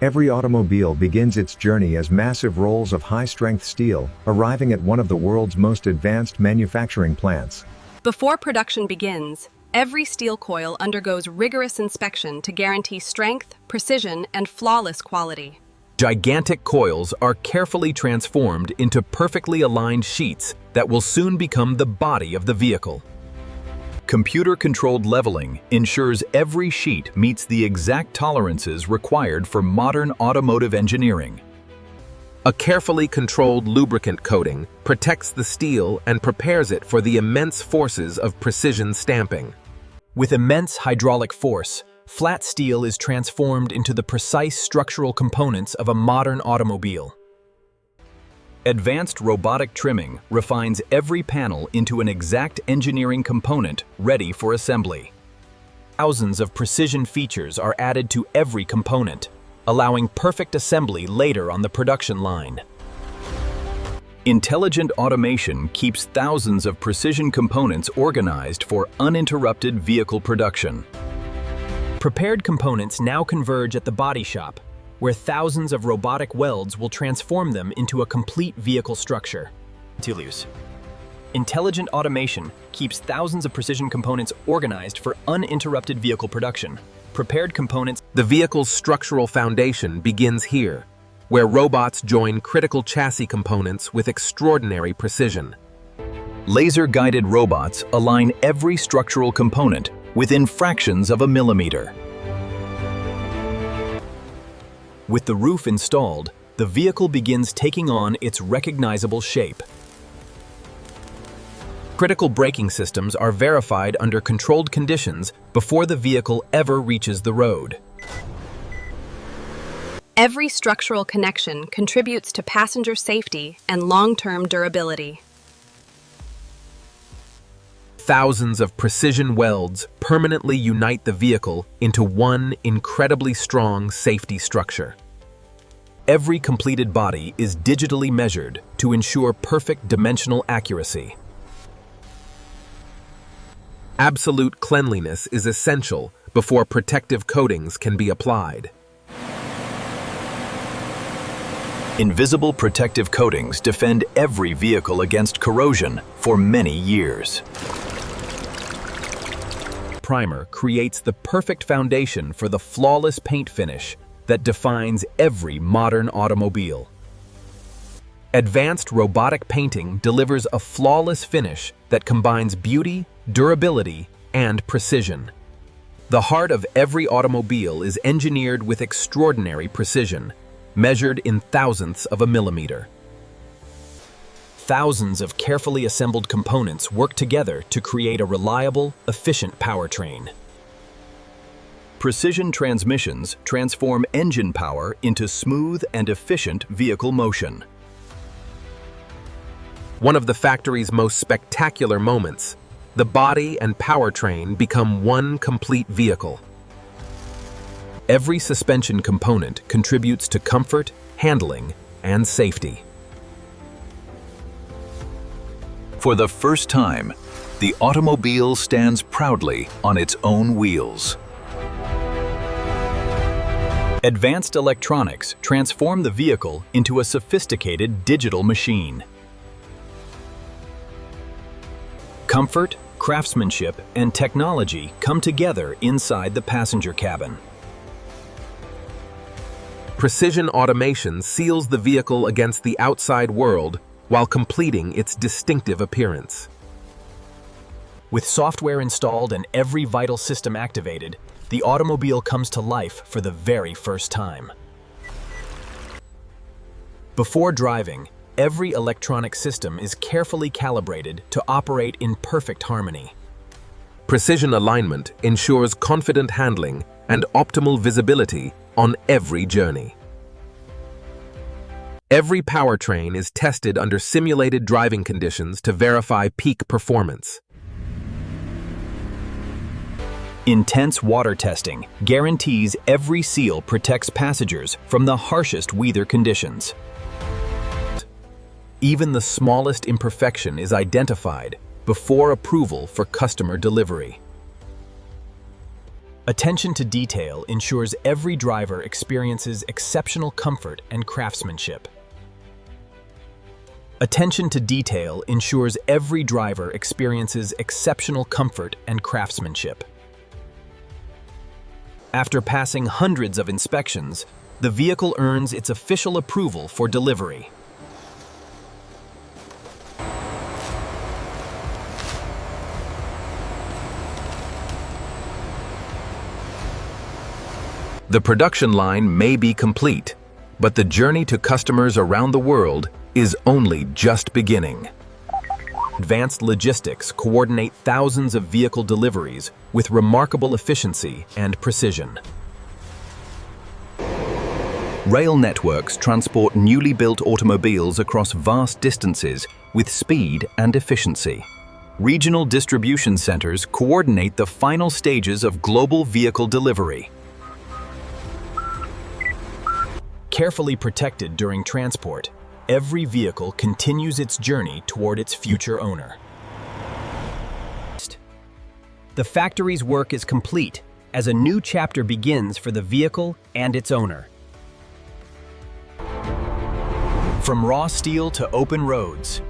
Every automobile begins its journey as massive rolls of high-strength steel, arriving at one of the world's most advanced manufacturing plants. Before production begins, every steel coil undergoes rigorous inspection to guarantee strength, precision, and flawless quality. Gigantic coils are carefully transformed into perfectly aligned sheets that will soon become the body of the vehicle. Computer-controlled leveling ensures every sheet meets the exact tolerances required for modern automotive engineering. A carefully controlled lubricant coating protects the steel and prepares it for the immense forces of precision stamping. With immense hydraulic force, flat steel is transformed into the precise structural components of a modern automobile. Advanced robotic trimming refines every panel into an exact engineering component ready for assembly. Thousands of precision features are added to every component, allowing perfect assembly later on the production line. Intelligent automation keeps thousands of precision components organized for uninterrupted vehicle production. Prepared components now converge at the body shop, where thousands of robotic welds will transform them into a complete vehicle structure. Intelligent automation keeps thousands of precision components organized for uninterrupted vehicle production. Prepared components. The vehicle's structural foundation begins here, where robots join critical chassis components with extraordinary precision. Laser-guided robots align every structural component within fractions of a millimeter. With the roof installed, the vehicle begins taking on its recognizable shape. Critical braking systems are verified under controlled conditions before the vehicle ever reaches the road. Every structural connection contributes to passenger safety and long-term durability. Thousands of precision welds permanently unite the vehicle into one incredibly strong safety structure. Every completed body is digitally measured to ensure perfect dimensional accuracy. Absolute cleanliness is essential before protective coatings can be applied. Invisible protective coatings defend every vehicle against corrosion for many years. Primer creates the perfect foundation for the flawless paint finish that defines every modern automobile. Advanced robotic painting delivers a flawless finish that combines beauty, durability, and precision. The heart of every automobile is engineered with extraordinary precision, measured in thousandths of a millimeter. Thousands of carefully assembled components work together to create a reliable, efficient powertrain. Precision transmissions transform engine power into smooth and efficient vehicle motion. One of the factory's most spectacular moments, the body and powertrain become one complete vehicle. Every suspension component contributes to comfort, handling, and safety. For the first time, the automobile stands proudly on its own wheels. Advanced electronics transform the vehicle into a sophisticated digital machine. Comfort, craftsmanship, and technology come together inside the passenger cabin. Precision automation seals the vehicle against the outside world while completing its distinctive appearance. With software installed and every vital system activated, the automobile comes to life for the very first time. Before driving, every electronic system is carefully calibrated to operate in perfect harmony. Precision alignment ensures confident handling and optimal visibility on every journey. Every powertrain is tested under simulated driving conditions to verify peak performance. Intense water testing guarantees every seal protects passengers from the harshest weather conditions. Even the smallest imperfection is identified before approval for customer delivery. Attention to detail ensures every driver experiences exceptional comfort and craftsmanship. Attention to detail ensures every driver experiences exceptional comfort and craftsmanship. After passing hundreds of inspections, the vehicle earns its official approval for delivery. The production line may be complete, but the journey to customers around the world is only just beginning. Advanced logistics coordinate thousands of vehicle deliveries with remarkable efficiency and precision. Rail networks transport newly built automobiles across vast distances with speed and efficiency. Regional distribution centers coordinate the final stages of global vehicle delivery. Carefully protected during transport, every vehicle continues its journey toward its future owner. The factory's work is complete as a new chapter begins for the vehicle and its owner. From raw steel to open roads,